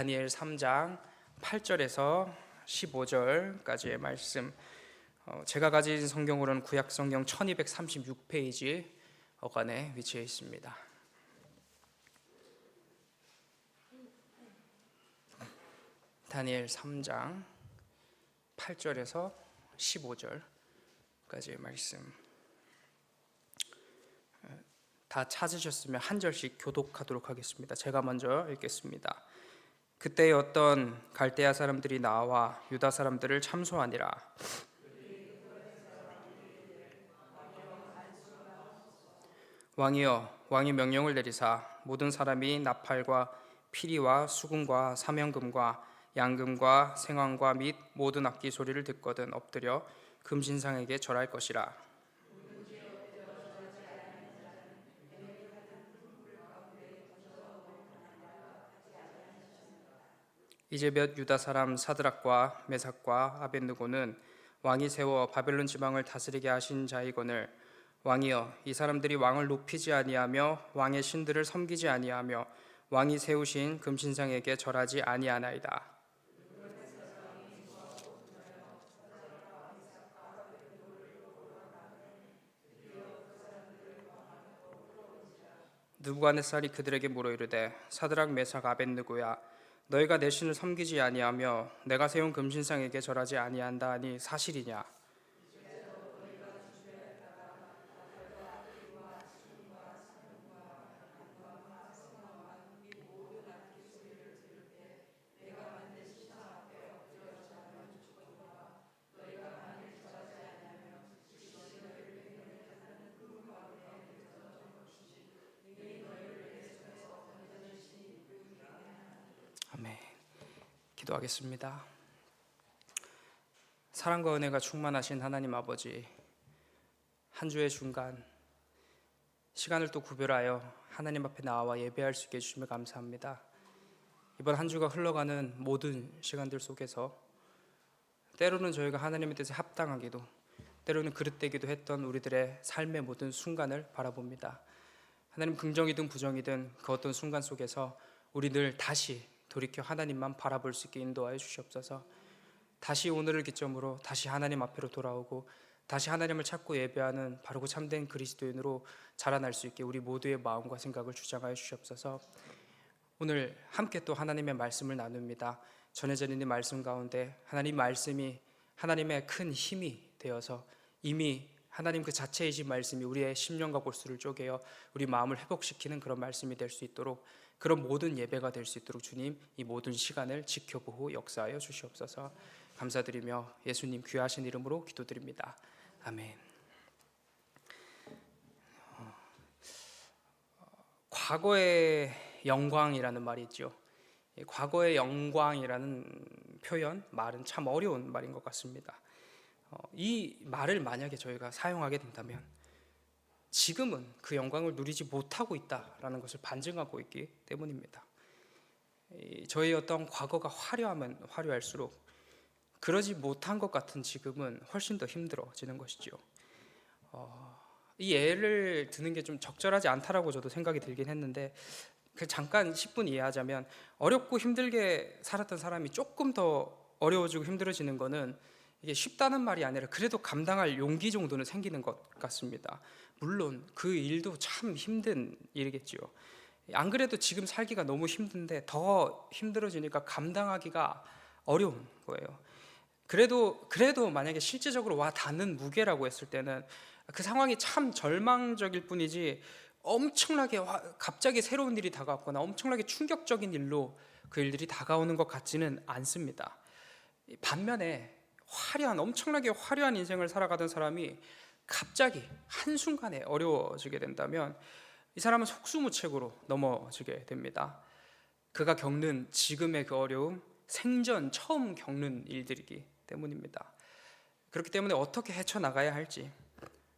다니엘 3장 8절에서 15절까지의 말씀, 제가 가진 성경으로는 구약 성경 1236페이지 어간에 위치해 있습니다. 다니엘 3장 8절에서 15절까지의 말씀, 다 찾으셨으면 한 절씩 교독하도록 하겠습니다. 제가 먼저 읽겠습니다. 그때 어떤 갈대아 사람들이 나와 유다 사람들을 참소하니라. 왕이여, 왕이 명령을 내리사 모든 사람이 나팔과 피리와 수금과 사명금과 양금과 생황과 및 모든 악기 소리를 듣거든 엎드려 금신상에게 절할 것이라. 이제 몇 유다 사람 사드락과 메삭과 아벳느고는 왕이 세워 바벨론 지방을 다스리게 하신 자이거늘, 왕이여, 이 사람들이 왕을 높이지 아니하며 왕의 신들을 섬기지 아니하며 왕이 세우신 금신상에게 절하지 아니하나이다. 느부갓네살이 그들에게 물어 이르되, 사드락 메삭 아벳느고야, 너희가 내 신을 섬기지 아니하며 내가 세운 금신상에게 절하지 아니한다 하니 사실이냐? 아멘. 기도하겠습니다. 사랑과 은혜가 충만하신 하나님 아버지, 한 주의 중간 시간을 또 구별하여 하나님 앞에 나와 예배할 수 있게 해주시며 감사합니다. 이번 한 주가 흘러가는 모든 시간들 속에서 때로는 저희가 하나님의 뜻에 합당하기도, 때로는 그릇되기도 했던 우리들의 삶의 모든 순간을 바라봅니다. 하나님, 긍정이든 부정이든 그 어떤 순간 속에서 우리들 다시 돌이켜 하나님만 바라볼 수 있게 인도하여 주시옵소서. 다시 오늘을 기점으로 다시 하나님 앞으로 돌아오고 다시 하나님을 찾고 예배하는 바르고 참된 그리스도인으로 자라날 수 있게 우리 모두의 마음과 생각을 주장하여 주시옵소서. 오늘 함께 또 하나님의 말씀을 나눕니다. 전해져 있는 말씀 가운데 하나님 말씀이 하나님의 큰 힘이 되어서 이미 하나님 그 자체이신 말씀이 우리의 심령과 골수를 쪼개어 우리 마음을 회복시키는 그런 말씀이 될 수 있도록, 그런 모든 예배가 될 수 있도록 주님 이 모든 시간을 지켜보고 역사하여 주시옵소서. 감사드리며 예수님 귀하신 이름으로 기도드립니다. 아멘. 과거의 영광이라는 말이 있죠. 과거의 영광이라는 표현, 말은 참 어려운 말인 것 같습니다. 이 말을 만약에 저희가 사용하게 된다면 지금은 그 영광을 누리지 못하고 있다라는 것을 반증하고 있기 때문입니다. 저희 어떤 과거가 화려하면 화려할수록 그러지 못한 것 같은 지금은 훨씬 더 힘들어지는 것이죠. 이 예를 드는 게 좀 적절하지 않다라고 저도 생각이 들긴 했는데, 잠깐 10분 이해하자면 어렵고 힘들게 살았던 사람이 조금 더 어려워지고 힘들어지는 거는 이게 쉽다는 말이 아니라 그래도 감당할 용기 정도는 생기는 것 같습니다. 물론 그 일도 참 힘든 일이겠죠. 안 그래도 지금 살기가 너무 힘든데 더 힘들어지니까 감당하기가 어려운 거예요. 그래도 만약에 실제적으로 와 닿는 무게라고 했을 때는 그 상황이 참 절망적일 뿐이지 엄청나게 갑자기 새로운 일이 다가왔거나 엄청나게 충격적인 일로 그 일들이 다가오는 것 같지는 않습니다. 반면에 엄청나게 화려한 인생을 살아가던 사람이 갑자기 한순간에 어려워지게 된다면 이 사람은 속수무책으로 넘어지게 됩니다. 그가 겪는 지금의 그 어려움, 생전 처음 겪는 일들이기 때문입니다. 그렇기 때문에 어떻게 헤쳐나가야 할지,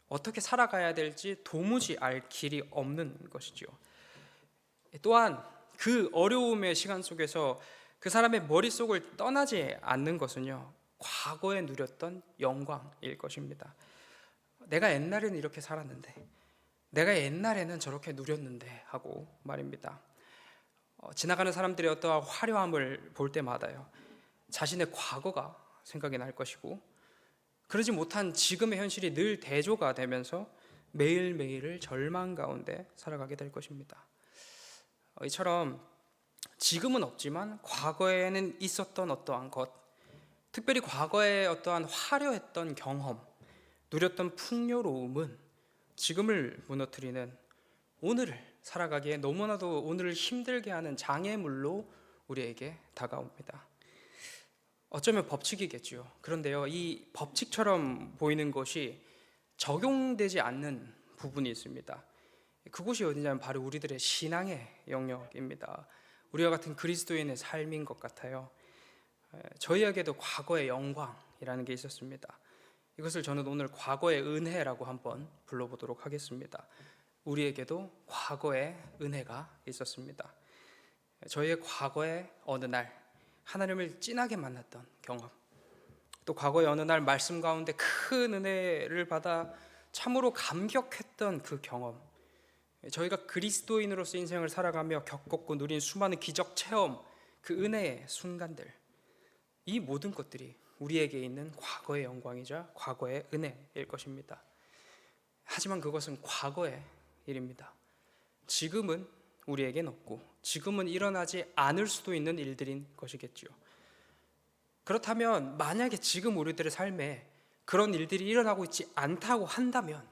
어떻게 살아가야 될지 도무지 알 길이 없는 것이죠. 또한 그 어려움의 시간 속에서 그 사람의 머릿속을 떠나지 않는 것은요, 과거에 누렸던 영광일 것입니다. 내가 옛날에는 이렇게 살았는데, 내가 옛날에는 저렇게 누렸는데 하고 말입니다. 지나가는 사람들의 어떠한 화려함을 볼 때마다요, 자신의 과거가 생각이 날 것이고, 그러지 못한 지금의 현실이 늘 대조가 되면서 매일매일을 절망 가운데 살아가게 될 것입니다. 이처럼 지금은 없지만 과거에는 있었던 어떠한 것, 특별히 과거에 어떠한 화려했던 경험, 누렸던 풍요로움은 지금을 무너뜨리는, 오늘을 살아가기에 너무나도 오늘을 힘들게 하는 장애물로 우리에게 다가옵니다. 어쩌면 법칙이겠죠. 그런데요, 이 법칙처럼 보이는 것이 적용되지 않는 부분이 있습니다. 그곳이 어디냐면 바로 우리들의 신앙의 영역입니다. 우리와 같은 그리스도인의 삶인 것 같아요. 저희에게도 과거의 영광이라는 게 있었습니다. 이것을 저는 오늘 과거의 은혜라고 한번 불러보도록 하겠습니다. 우리에게도 과거의 은혜가 있었습니다. 저희의 과거의 어느 날 하나님을 진하게 만났던 경험, 또 과거의 어느 날 말씀 가운데 큰 은혜를 받아 참으로 감격했던 그 경험, 저희가 그리스도인으로서 인생을 살아가며 겪었고 누린 수많은 기적 체험, 그 은혜의 순간들, 이 모든 것들이 우리에게 있는 과거의 영광이자 과거의 은혜일 것입니다. 하지만 그것은 과거의 일입니다. 지금은 우리에겐 없고 지금은 일어나지 않을 수도 있는 일들인 것이겠죠. 그렇다면 만약에 지금 우리들의 삶에 그런 일들이 일어나고 있지 않다고 한다면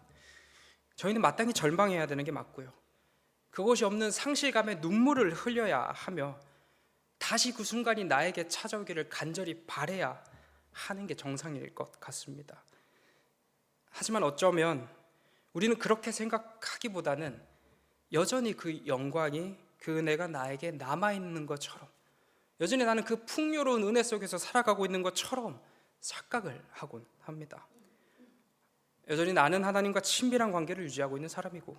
저희는 마땅히 절망해야 되는 게 맞고요, 그것이 없는 상실감에 눈물을 흘려야 하며 다시 그 순간이 나에게 찾아오기를 간절히 바라야 하는 게 정상일 것 같습니다. 하지만 어쩌면 우리는 그렇게 생각하기보다는 여전히 그 영광이, 그 은혜가 나에게 남아있는 것처럼, 여전히 나는 그 풍요로운 은혜 속에서 살아가고 있는 것처럼 착각을 하곤 합니다. 여전히 나는 하나님과 친밀한 관계를 유지하고 있는 사람이고,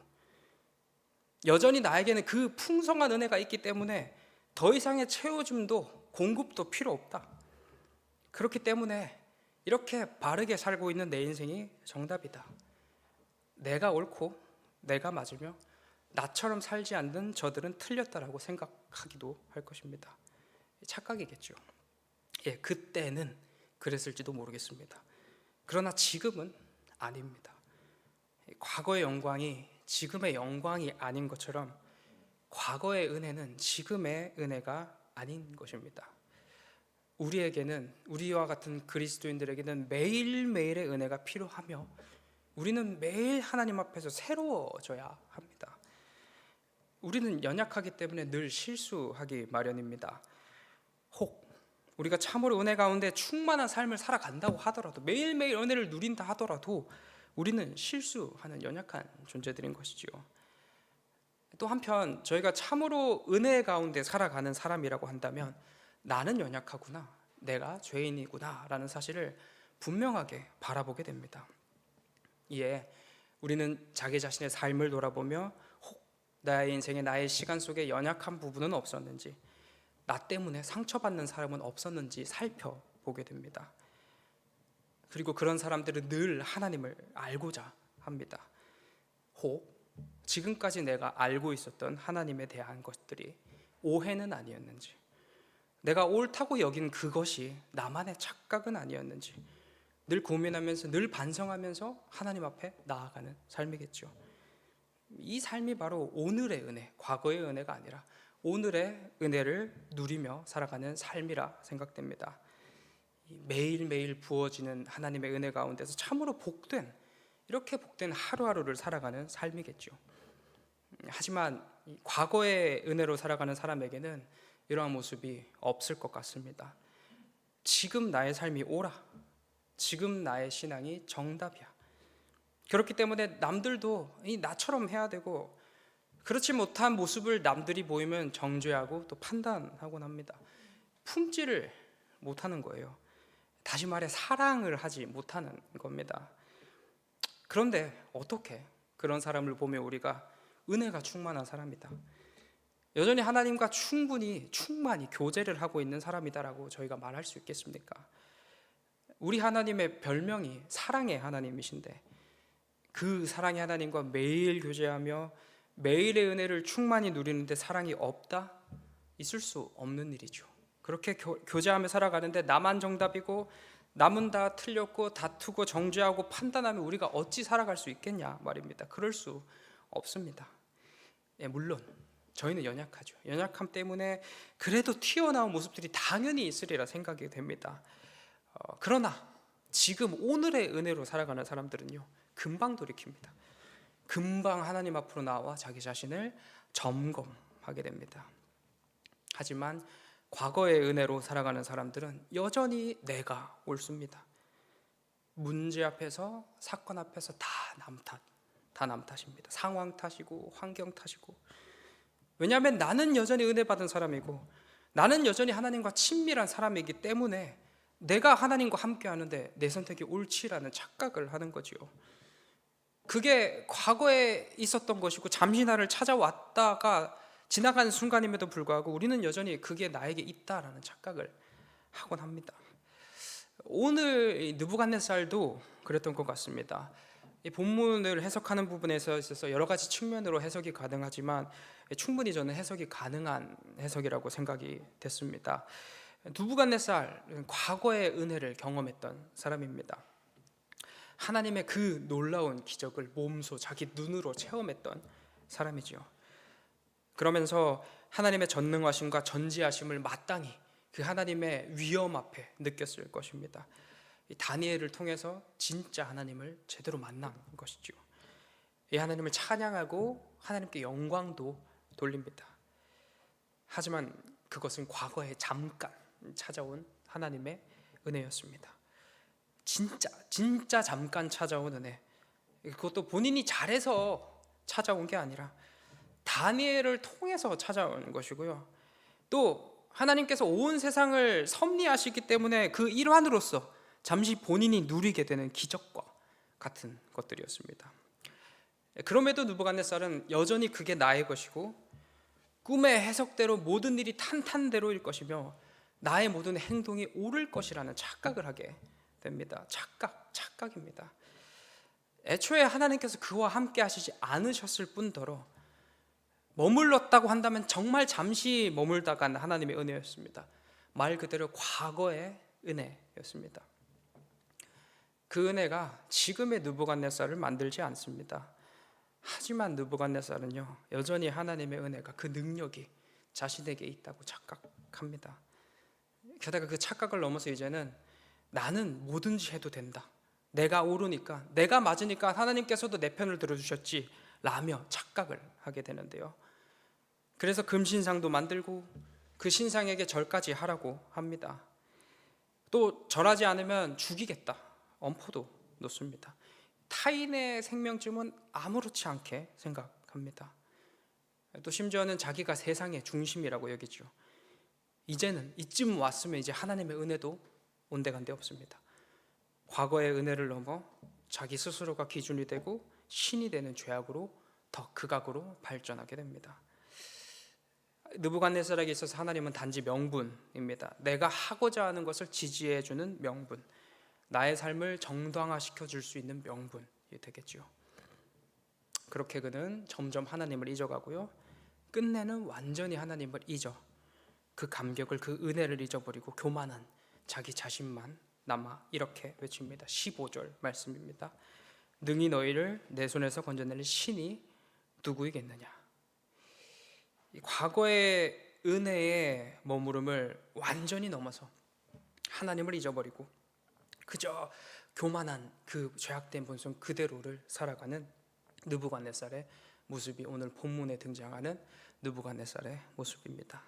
여전히 나에게는 그 풍성한 은혜가 있기 때문에 더 이상의 채워줌도 공급도 필요 없다. 그렇기 때문에 이렇게 바르게 살고 있는 내 인생이 정답이다. 내가 옳고 내가 맞으며 나처럼 살지 않는 저들은 틀렸다라고 생각하기도 할 것입니다. 착각이겠죠. 그때는 그랬을지도 모르겠습니다. 그러나 지금은 아닙니다. 과거의 영광이 지금의 영광이 아닌 것처럼 과거의 은혜는 지금의 은혜가 아닌 것입니다. 우리에게는, 우리와 같은 그리스도인들에게는 매일매일의 은혜가 필요하며 우리는 매일 하나님 앞에서 새로워져야 합니다. 우리는 연약하기 때문에 늘 실수하기 마련입니다. 혹 우리가 참으로 은혜 가운데 충만한 삶을 살아간다고 하더라도, 매일매일 은혜를 누린다 하더라도 우리는 실수하는 연약한 존재들인 것이지요. 또 한편 저희가 참으로 은혜 가운데 살아가는 사람이라고 한다면 나는 연약하구나, 내가 죄인이구나 라는 사실을 분명하게 바라보게 됩니다. 이에 우리는 자기 자신의 삶을 돌아보며 혹 나의 인생에, 나의 시간 속에 연약한 부분은 없었는지, 나 때문에 상처받는 사람은 없었는지 살펴보게 됩니다. 그리고 그런 사람들은 늘 하나님을 알고자 합니다. 혹 지금까지 내가 알고 있었던 하나님에 대한 것들이 오해는 아니었는지, 내가 옳다고 여긴 그것이 나만의 착각은 아니었는지 늘 고민하면서, 늘 반성하면서 하나님 앞에 나아가는 삶이겠죠. 이 삶이 바로 오늘의 은혜, 과거의 은혜가 아니라 오늘의 은혜를 누리며 살아가는 삶이라 생각됩니다. 매일매일 부어지는 하나님의 은혜 가운데서 참으로 복된, 이렇게 복된 하루하루를 살아가는 삶이겠죠. 하지만 과거의 은혜로 살아가는 사람에게는 이러한 모습이 없을 것 같습니다. 지금 나의 삶이 옳아, 지금 나의 신앙이 정답이야. 그렇기 때문에 남들도 나처럼 해야 되고, 그렇지 못한 모습을 남들이 보이면 정죄하고 또 판단하곤 합니다. 품지를 못하는 거예요. 다시 말해 사랑을 하지 못하는 겁니다. 그런데 어떻게 그런 사람을 보며 우리가 은혜가 충만한 사람이다, 여전히 하나님과 충만히 교제를 하고 있는 사람이다라고 저희가 말할 수 있겠습니까? 우리 하나님의 별명이 사랑의 하나님이신데 그 사랑의 하나님과 매일 교제하며 매일의 은혜를 충만히 누리는데 사랑이 없다? 있을 수 없는 일이죠. 그렇게 교제하며 살아가는데 나만 정답이고 남은 다 틀렸고 다투고 정죄하고 판단하면 우리가 어찌 살아갈 수 있겠냐 말입니다. 그럴 수 없습니다. 물론 저희는 연약하죠. 연약함 때문에 그래도 튀어나온 모습들이 당연히 있으리라 생각이 됩니다. 그러나 지금 오늘의 은혜로 살아가는 사람들은요, 금방 돌이킵니다. 금방 하나님 앞으로 나와 자기 자신을 점검하게 됩니다. 하지만 과거의 은혜로 살아가는 사람들은 여전히 내가 옳습니다. 문제 앞에서, 사건 앞에서 다 남 탓입니다. 상황 탓이고 환경 탓이고. 왜냐하면 나는 여전히 은혜 받은 사람이고 나는 여전히 하나님과 친밀한 사람이기 때문에 내가 하나님과 함께 하는데 내 선택이 옳지라는 착각을 하는 거지요. 그게 과거에 있었던 것이고 잠시 나를 찾아왔다가 지나간 순간임에도 불구하고 우리는 여전히 그게 나에게 있다라는 착각을 하곤 합니다. 오늘 느부갓네살도 그랬던 것 같습니다. 이 본문을 해석하는 부분에 있어서 여러 가지 측면으로 해석이 가능하지만 충분히 저는 해석이 가능한 해석이라고 생각이 됐습니다. 느부갓네살은 과거의 은혜를 경험했던 사람입니다. 하나님의 그 놀라운 기적을 몸소 자기 눈으로 체험했던 사람이지요. 그러면서 하나님의 전능하심과 전지하심을 마땅히 그 하나님의 위엄 앞에 느꼈을 것입니다. 이 다니엘을 통해서 진짜 하나님을 제대로 만난 것이죠. 이 하나님을 찬양하고 하나님께 영광도 돌립니다. 하지만 그것은 과거에 잠깐 찾아온 하나님의 은혜였습니다. 진짜 잠깐 찾아온 은혜. 그것도 본인이 잘해서 찾아온 게 아니라 다니엘을 통해서 찾아온 것이고요. 또 하나님께서 온 세상을 섭리하시기 때문에 그 일환으로서 잠시 본인이 누리게 되는 기적과 같은 것들이었습니다. 그럼에도 느부갓네살은 여전히 그게 나의 것이고 꿈의 해석대로 모든 일이 탄탄대로일 것이며 나의 모든 행동이 옳을 것이라는 착각을 하게 됩니다. 착각입니다. 애초에 하나님께서 그와 함께 하시지 않으셨을 뿐더러 머물렀다고 한다면 정말 잠시 머물다 간 하나님의 은혜였습니다. 말 그대로 과거의 은혜였습니다. 그 은혜가 지금의 느부갓네살을 만들지 않습니다. 하지만 느부갓네살은요, 여전히 하나님의 은혜가, 그 능력이 자신에게 있다고 착각합니다. 게다가 그 착각을 넘어서 이제는 나는 뭐든지 해도 된다, 내가 옳으니까, 내가 맞으니까 하나님께서도 내 편을 들어주셨지 라며 착각을 하게 되는데요. 그래서 금신상도 만들고 그 신상에게 절까지 하라고 합니다. 또 절하지 않으면 죽이겠다, 엄포도 놓습니다. 타인의 생명쯤은 아무렇지 않게 생각합니다. 또 심지어는 자기가 세상의 중심이라고 여기죠. 이제는 이쯤 왔으면 이제 하나님의 은혜도 온데간데 없습니다. 과거의 은혜를 넘어 자기 스스로가 기준이 되고 신이 되는 죄악으로 더 극악으로 발전하게 됩니다. 느부갓네살에게 있어서 하나님은 단지 명분입니다. 내가 하고자 하는 것을 지지해주는 명분, 나의 삶을 정당화시켜 줄 수 있는 명분이 되겠죠. 그렇게 그는 점점 하나님을 잊어가고요, 끝내는 완전히 하나님을 잊어 그 감격을, 그 은혜를 잊어버리고 교만한 자기 자신만 남아 이렇게 외칩니다. 15절 말씀입니다. 능히 너희를 내 손에서 건져낼 신이 누구이겠느냐. 이 과거의 은혜의 머무름을 완전히 넘어서 하나님을 잊어버리고 그저 교만한 그 죄악된 본성 그대로를 살아가는 느부갓네살의 모습이 오늘 본문에 등장하는 느부갓네살의 모습입니다.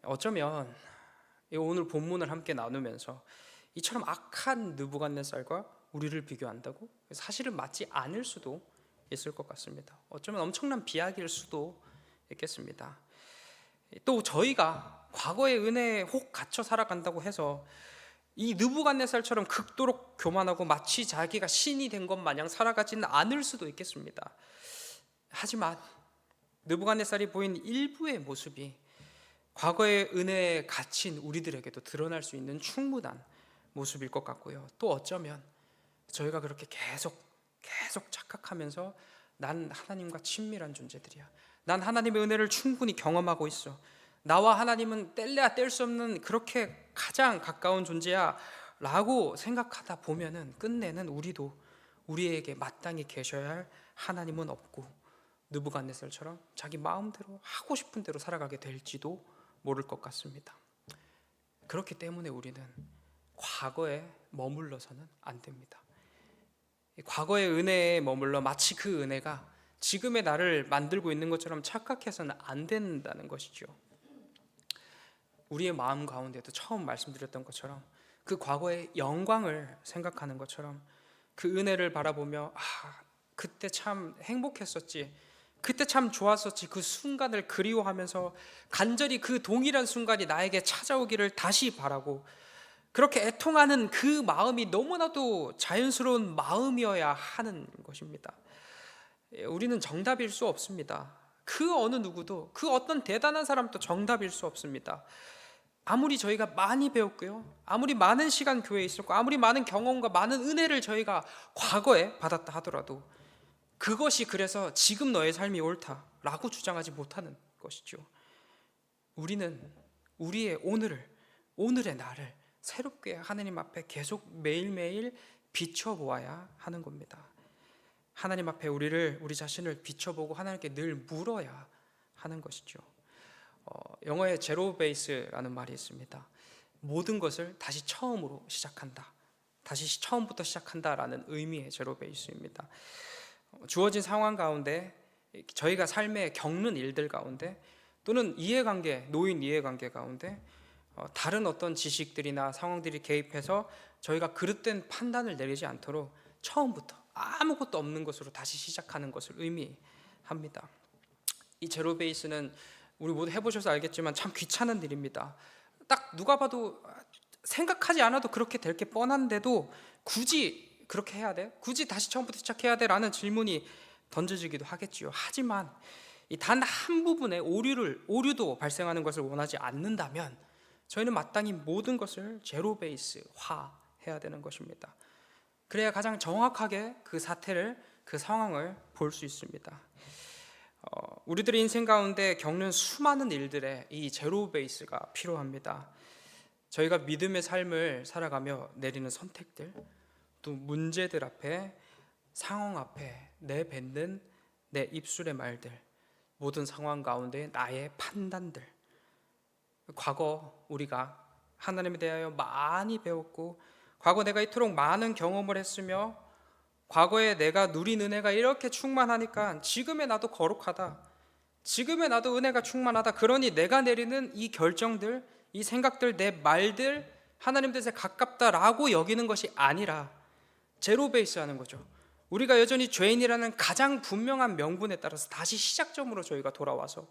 어쩌면 오늘 본문을 함께 나누면서 이처럼 악한 느부갓네살과 우리를 비교한다고 사실은 맞지 않을 수도 있을 것 같습니다. 어쩌면 엄청난 비약일 수도 있겠습니다. 또 저희가 과거의 은혜에 혹 갇혀 살아간다고 해서 이 느부갓네살처럼 극도로 교만하고 마치 자기가 신이 된 것 마냥 살아가지는 않을 수도 있겠습니다. 하지만 느부갓네살이 보인 일부의 모습이 과거의 은혜에 갇힌 우리들에게도 드러날 수 있는 충분한 모습일 것 같고요. 또 어쩌면 저희가 그렇게 계속 착각하면서 난 하나님과 친밀한 존재들이야, 난 하나님의 은혜를 충분히 경험하고 있어, 나와 하나님은 뗄래야 뗄 수 없는 그렇게 가장 가까운 존재야 라고 생각하다 보면은 끝내는 우리도 우리에게 마땅히 계셔야 할 하나님은 없고 느부갓네살처럼 자기 마음대로 하고 싶은 대로 살아가게 될지도 모를 것 같습니다. 그렇기 때문에 우리는 과거에 머물러서는 안 됩니다. 과거의 은혜에 머물러 마치 그 은혜가 지금의 나를 만들고 있는 것처럼 착각해서는 안 된다는 것이죠. 우리의 마음 가운데도 처음 말씀드렸던 것처럼 그 과거의 영광을 생각하는 것처럼 그 은혜를 바라보며 그때 참 행복했었지, 그때 참 좋았었지, 그 순간을 그리워하면서 간절히 그 동일한 순간이 나에게 찾아오기를 다시 바라고, 그렇게 애통하는 그 마음이 너무나도 자연스러운 마음이어야 하는 것입니다. 우리는 정답일 수 없습니다. 그 어느 누구도, 그 어떤 대단한 사람도 정답일 수 없습니다. 아무리 저희가 많이 배웠고요, 아무리 많은 시간 교회에 있었고, 아무리 많은 경험과 많은 은혜를 저희가 과거에 받았다 하더라도 그것이 그래서 지금 너의 삶이 옳다라고 주장하지 못하는 것이죠. 우리는 우리의 오늘의 나를 새롭게 하나님 앞에 계속 매일매일 비춰보아야 하는 겁니다. 하나님 앞에 우리 자신을 비춰보고 하나님께 늘 물어야 하는 것이죠. 영어에 제로 베이스라는 말이 있습니다. 모든 것을 다시 처음으로 시작한다, 다시 처음부터 시작한다라는 의미의 제로 베이스입니다. 주어진 상황 가운데, 저희가 삶에 겪는 일들 가운데, 또는 노인 이해관계 가운데 다른 어떤 지식들이나 상황들이 개입해서 저희가 그릇된 판단을 내리지 않도록 처음부터 아무것도 없는 것으로 다시 시작하는 것을 의미합니다. 이 제로 베이스는 우리 모두 해보셔서 알겠지만 참 귀찮은 일입니다. 딱 누가 봐도 생각하지 않아도 그렇게 될 게 뻔한데도 굳이 그렇게 해야 돼? 굳이 다시 처음부터 시작해야 돼? 라는 질문이 던져지기도 하겠지요. 하지만 단 한 부분의 오류도 발생하는 것을 원하지 않는다면 저희는 마땅히 모든 것을 제로 베이스화 해야 되는 것입니다. 그래야 가장 정확하게 그 사태를, 그 상황을 볼 수 있습니다. 우리들의 인생 가운데 겪는 수많은 일들에 이 제로 베이스가 필요합니다. 저희가 믿음의 삶을 살아가며 내리는 선택들, 또 문제들 앞에, 상황 앞에 내뱉는 내 입술의 말들, 모든 상황 가운데 나의 판단들, 과거 우리가 하나님에 대하여 많이 배웠고, 과거 내가 이토록 많은 경험을 했으며, 과거에 내가 누린 은혜가 이렇게 충만하니까 지금의 나도 거룩하다, 지금의 나도 은혜가 충만하다, 그러니 내가 내리는 이 결정들, 이 생각들, 내 말들 하나님 뜻에 가깝다라고 여기는 것이 아니라 제로 베이스 하는 거죠. 우리가 여전히 죄인이라는 가장 분명한 명분에 따라서 다시 시작점으로 저희가 돌아와서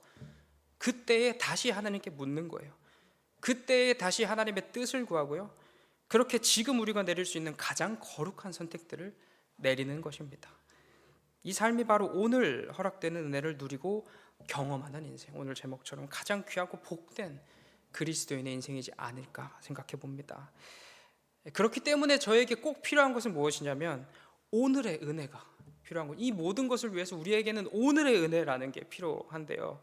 그때에 다시 하나님께 묻는 거예요. 그때에 다시 하나님의 뜻을 구하고요, 그렇게 지금 우리가 내릴 수 있는 가장 거룩한 선택들을 내리는 것입니다. 이 삶이 바로 오늘 허락되는 은혜를 누리고 경험하는 인생, 오늘 제목처럼 가장 귀하고 복된 그리스도인의 인생이지 않을까 생각해 봅니다. 그렇기 때문에 저에게 꼭 필요한 것은 무엇이냐면 오늘의 은혜가 필요한 것. 이 모든 것을 위해서 우리에게는 오늘의 은혜라는 게 필요한데요,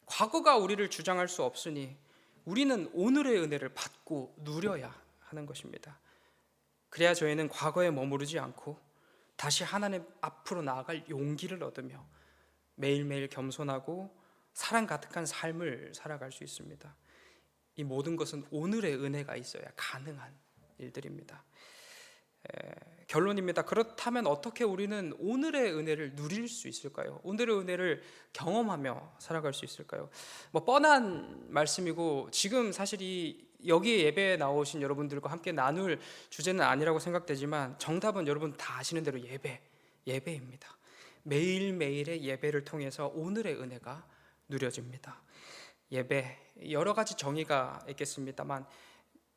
과거가 우리를 주장할 수 없으니 우리는 오늘의 은혜를 받고 누려야 하는 것입니다. 그래야 저희는 과거에 머무르지 않고 다시 하나님 앞으로 나아갈 용기를 얻으며 매일매일 겸손하고 사랑 가득한 삶을 살아갈 수 있습니다. 이 모든 것은 오늘의 은혜가 있어야 가능한 일들입니다. 결론입니다. 그렇다면 어떻게 우리는 오늘의 은혜를 누릴 수 있을까요? 오늘의 은혜를 경험하며 살아갈 수 있을까요? 뻔한 말씀이고, 지금 사실 여기 예배에 나오신 여러분들과 함께 나눌 주제는 아니라고 생각되지만 정답은 여러분 다 아시는 대로 예배입니다. 매일매일의 예배를 통해서 오늘의 은혜가 누려집니다. 예배, 여러 가지 정의가 있겠습니다만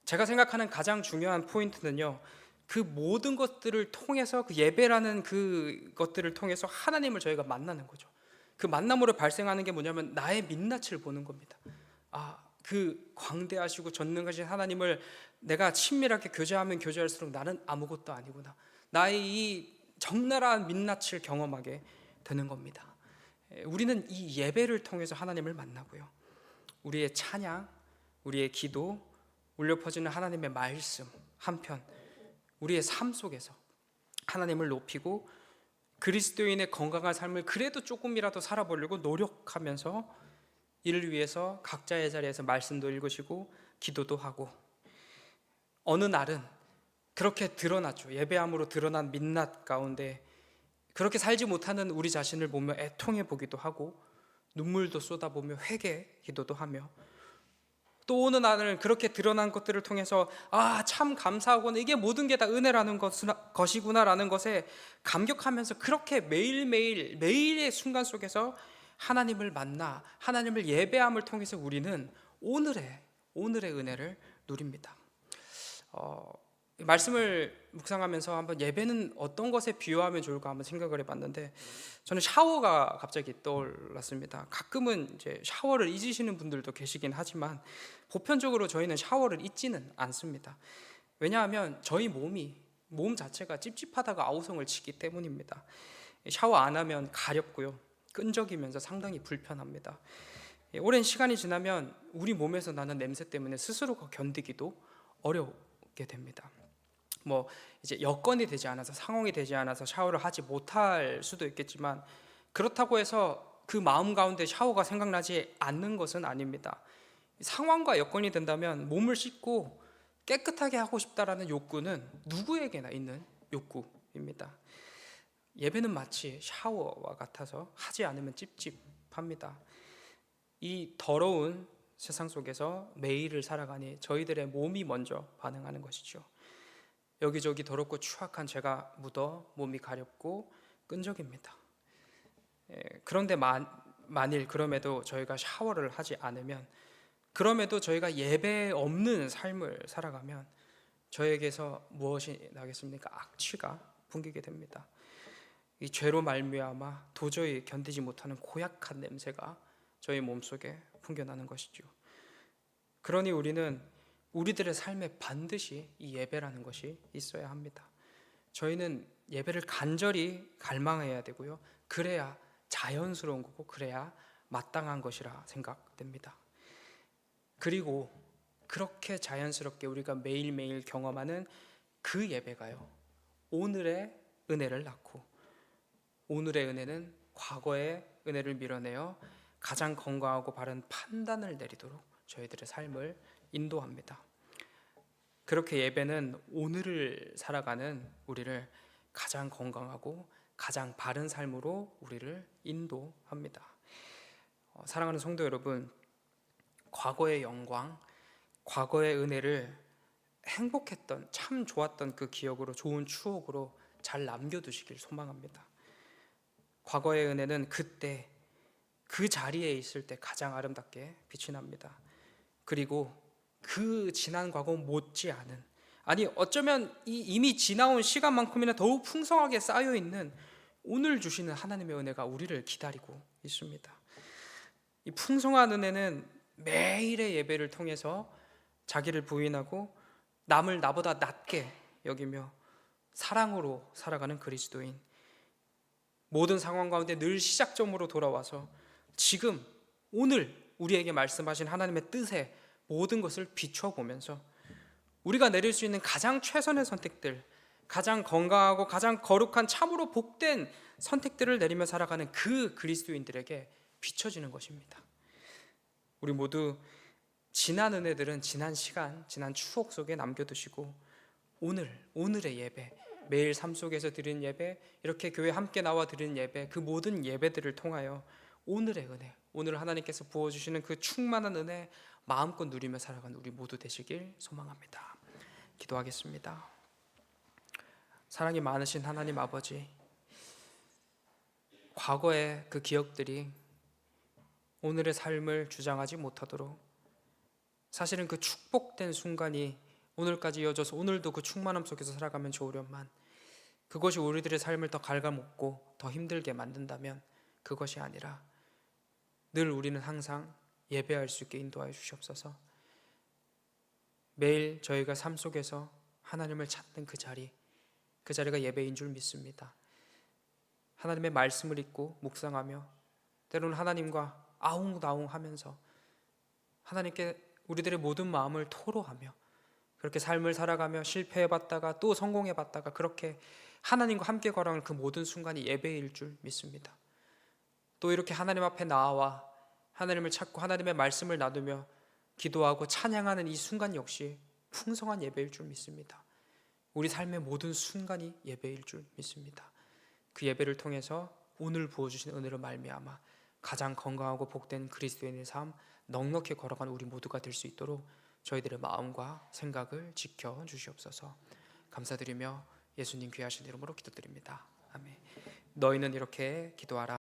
제가 생각하는 가장 중요한 포인트는요, 그 모든 것들을 통해서, 그 예배라는 그것들을 통해서 하나님을 저희가 만나는 거죠. 그 만남으로 발생하는 게 뭐냐면 나의 민낯을 보는 겁니다. 그 광대하시고 전능하신 하나님을 내가 친밀하게 교제하면 교제할수록 나는 아무것도 아니구나, 나의 이 적나라한 민낯을 경험하게 되는 겁니다. 우리는 이 예배를 통해서 하나님을 만나고요, 우리의 찬양, 우리의 기도, 울려 퍼지는 하나님의 말씀, 한편 우리의 삶 속에서 하나님을 높이고 그리스도인의 건강한 삶을 그래도 조금이라도 살아보려고 노력하면서 이를 위해서 각자의 자리에서 말씀도 읽으시고 기도도 하고, 어느 날은 그렇게 드러났죠. 예배함으로 드러난 민낯 가운데 그렇게 살지 못하는 우리 자신을 보며 애통해 보기도 하고 눈물도 쏟아보며 회개 기도도 하며, 또 어느 날은 그렇게 드러난 것들을 통해서 참 감사하구나, 이게 모든 게 다 은혜라는 것이구나라는 것에 감격하면서 그렇게 매일매일 매일의 순간 속에서 하나님을 만나 하나님을 예배함을 통해서 우리는 오늘의 은혜를 누립니다. 말씀을 묵상하면서 한번 예배는 어떤 것에 비유하면 좋을까 한번 생각을 해봤는데, 저는 샤워가 갑자기 떠올랐습니다. 가끔은 이제 샤워를 잊으시는 분들도 계시긴 하지만 보편적으로 저희는 샤워를 잊지는 않습니다. 왜냐하면 저희 몸 자체가 찝찝하다가 아우성을 치기 때문입니다. 샤워 안 하면 가렵고요, 끈적이면서 상당히 불편합니다. 오랜 시간이 지나면 우리 몸에서 나는 냄새 때문에 스스로가 견디기도 어렵게 됩니다. 이제 여건이 되지 않아서, 상황이 되지 않아서 샤워를 하지 못할 수도 있겠지만, 그렇다고 해서 그 마음 가운데 샤워가 생각나지 않는 것은 아닙니다. 상황과 여건이 된다면 몸을 씻고 깨끗하게 하고 싶다라는 욕구는 누구에게나 있는 욕구입니다. 예배는 마치 샤워와 같아서 하지 않으면 찝찝합니다. 이 더러운 세상 속에서 매일을 살아가니 저희들의 몸이 먼저 반응하는 것이죠. 여기저기 더럽고 추악한 죄가 묻어 몸이 가렵고 끈적입니다. 그런데 만일 그럼에도 저희가 샤워를 하지 않으면, 그럼에도 저희가 예배 없는 삶을 살아가면 저에게서 무엇이 나겠습니까? 악취가 풍기게 됩니다. 이 죄로 말미암아 도저히 견디지 못하는 고약한 냄새가 저희 몸속에 풍겨나는 것이죠. 그러니 우리는 우리들의 삶에 반드시 이 예배라는 것이 있어야 합니다. 저희는 예배를 간절히 갈망해야 되고요, 그래야 자연스러운 거고 그래야 마땅한 것이라 생각됩니다. 그리고 그렇게 자연스럽게 우리가 매일매일 경험하는 그 예배가요, 오늘의 은혜를 낳고, 오늘의 은혜는 과거의 은혜를 밀어내어 가장 건강하고 바른 판단을 내리도록 저희들의 삶을 인도합니다. 그렇게 예배는 오늘을 살아가는 우리를 가장 건강하고 가장 바른 삶으로 우리를 인도합니다. 사랑하는 성도 여러분, 과거의 영광, 과거의 은혜를 행복했던, 참 좋았던 그 기억으로, 좋은 추억으로 잘 남겨두시길 소망합니다. 과거의 은혜는 그때 그 자리에 있을 때 가장 아름답게 빛이 납니다. 그리고 그 지난 과거 못지않은, 아니 어쩌면 이미 지나온 시간만큼이나 더욱 풍성하게 쌓여있는 오늘 주시는 하나님의 은혜가 우리를 기다리고 있습니다. 이 풍성한 은혜는 매일의 예배를 통해서 자기를 부인하고 남을 나보다 낮게 여기며 사랑으로 살아가는 그리스도인, 모든 상황 가운데 늘 시작점으로 돌아와서 지금 오늘 우리에게 말씀하신 하나님의 뜻에 모든 것을 비춰보면서 우리가 내릴 수 있는 가장 최선의 선택들, 가장 건강하고 가장 거룩한 참으로 복된 선택들을 내리며 살아가는 그 그리스도인들에게 비춰지는 것입니다. 우리 모두 지난 은혜들은 지난 시간, 지난 추억 속에 남겨두시고 오늘의 예배, 매일 삶 속에서 드리는 예배, 이렇게 교회 함께 나와 드리는 예배, 그 모든 예배들을 통하여 오늘의 은혜, 오늘 하나님께서 부어주시는 그 충만한 은혜 마음껏 누리며 살아가는 우리 모두 되시길 소망합니다. 기도하겠습니다. 사랑이 많으신 하나님 아버지, 과거의 그 기억들이 오늘의 삶을 주장하지 못하도록, 사실은 그 축복된 순간이 오늘까지 이어져서 오늘도 그 충만함 속에서 살아가면 좋으련만, 그것이 우리들의 삶을 더 갉아먹고 더 힘들게 만든다면 그것이 아니라 늘 우리는 항상 예배할 수 있게 인도하여 주시옵소서. 매일 저희가 삶 속에서 하나님을 찾는 그 자리가 예배인 줄 믿습니다. 하나님의 말씀을 읽고 묵상하며 때로는 하나님과 아웅다웅하면서 하나님께 우리들의 모든 마음을 토로하며 그렇게 삶을 살아가며 실패해봤다가 또 성공해봤다가 그렇게 하나님과 함께 걸어가는 그 모든 순간이 예배일 줄 믿습니다. 또 이렇게 하나님 앞에 나와 하나님을 찾고 하나님의 말씀을 나누며 기도하고 찬양하는 이 순간 역시 풍성한 예배일 줄 믿습니다. 우리 삶의 모든 순간이 예배일 줄 믿습니다. 그 예배를 통해서 오늘 부어주신 은혜로 말미암아 가장 건강하고 복된 그리스도인의 삶 넉넉히 걸어간 우리 모두가 될 수 있도록 저희들의 마음과 생각을 지켜 주시옵소서. 감사드리며 예수님 귀하신 이름으로 기도드립니다. 아멘. 너희는 이렇게 기도하라.